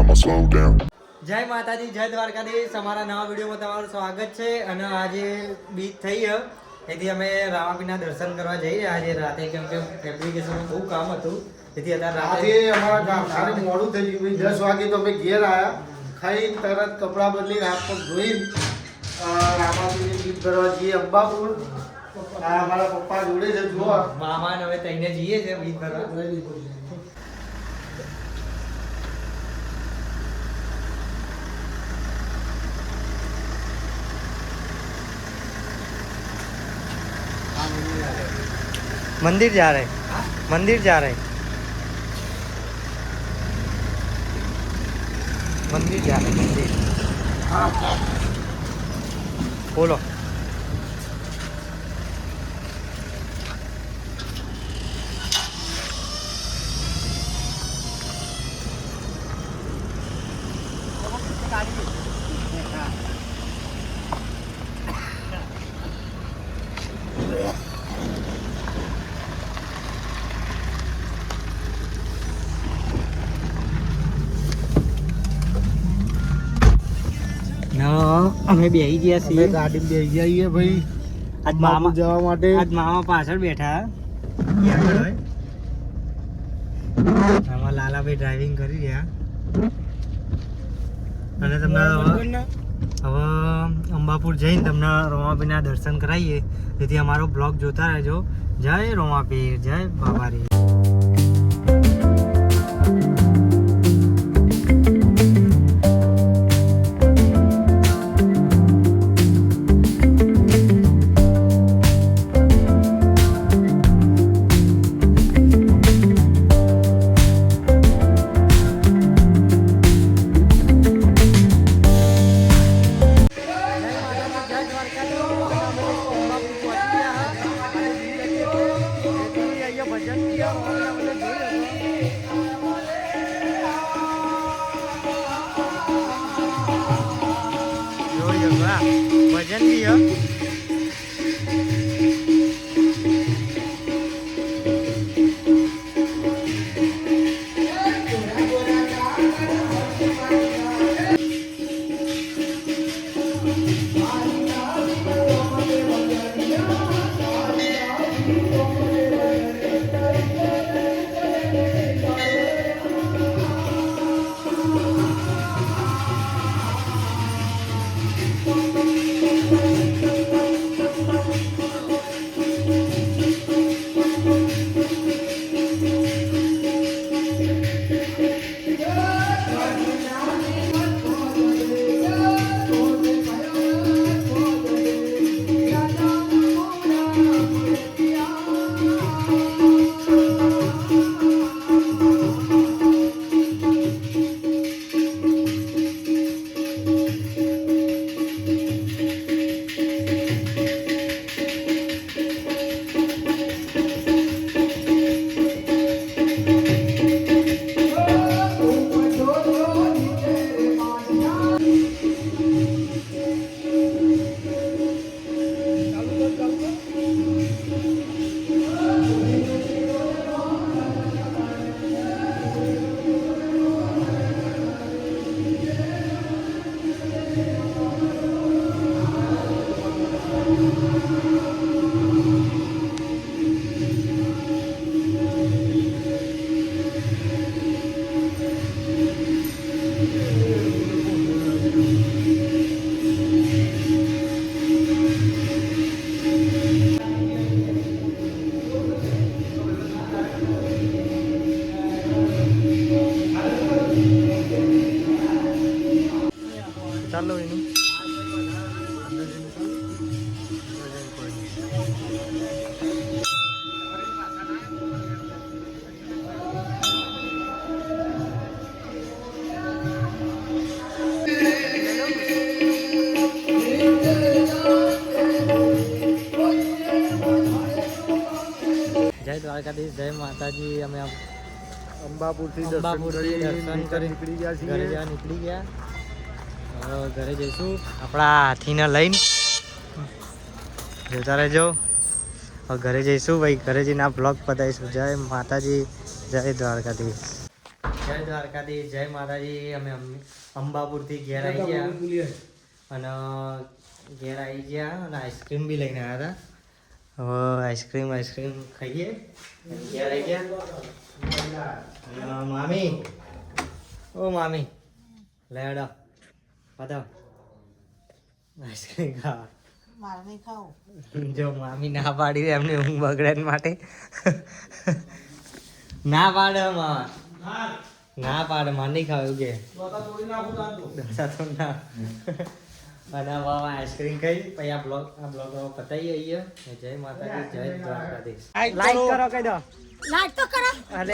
I'ma slow down. જય માતાજી, જય દ્વારકાધીશ. અમારા નવા વિડીયોમાં તમારું સ્વાગત છે. અને આજે બીજ થઈ ગયો તેથી અમે રામાપીરના દર્શન કરવા જઈ રહ્યા આજે રાતે, કેમ કે એપ્લિકેશનમાં બહુ કામ હતું. તેથી અત્યારે રાતે અમારા ગામમાં મોડું થઈ ગયું. 10 વાગે તો અમે ઘેર આવ્યા, ખાઈ તરત કપડાં બદલી હાથ પગ ધોઈ રામાપીરની બીજ ભરવા જઈએ અંબાપુર. આ અમારા પપ્પા જોડે છે, જુઓ મામા ને હવે તઈને જઈએ છે બીજ ભરવા. मंदिर जा रहे, मंदिर जा रहे, मंदिर जा रहे, मंदिर बोलो. અમે બેહી ગયા છીએ, ગાડી બેસી જઈએ ભાઈ. આજ મામા જવા માટે આજ મામા પાછળ બેઠા. આમાં લાલાભાઈ ડ્રાઇવિંગ કરી રહ્યા. અને તમને હવે અંબાપુર જઈને તમને રોમાપીરના દર્શન કરાવીએ, તેથી અમારો બ્લોગ જોતા રહેજો. જય રોમાપીર, જય બાબારી. भजन भी है. ચાલો એનું જય દ્વારકાધીશ, જય માતાજી. અમે અંબાપુરથી દર્શન કરી નીકળી ગયા છીએ. ઘરે નીકળી ગયા. હવે ઘરે જઈશું આપણા હાથીને લઈને. જોતા રહેજો. હવે ઘરે જઈશું ભાઈ, ઘરે જઈને આ બ્લોગ પતાવીશું. જય માતાજી, જય દ્વારકાધીશ. જય દ્વારકાધીશ, જય માતાજી. અમે અંબાપુરથી ઘેર આવી ગયા અને ઘેર આવી ગયા અને આઈસ્ક્રીમ બી લઈને આવ્યા હતા. હવે આઈસ્ક્રીમ ખાઈએ. ઘેર આવી ગયા. અને મામી, ઓ મામી, લેડો બતાવ આઈસ્ક્રીમ ખાવા. મારે નહીં ખાવું. જો મામી ના પાડી દે એમને ઊંઘ બગડે માટે. ના પાડે મામા, ના પાડે મારે નહીં ખાવ એવું કે તો ના. અને હવે આઈસ્ક્રીમ ખાઈ પછી આ બ્લોગ પતાવી આવીએ. જય માતાજી, જય દ્વારકાધીશ. લાઈક કરો કહી દો. લાઈક તો કરો. અરે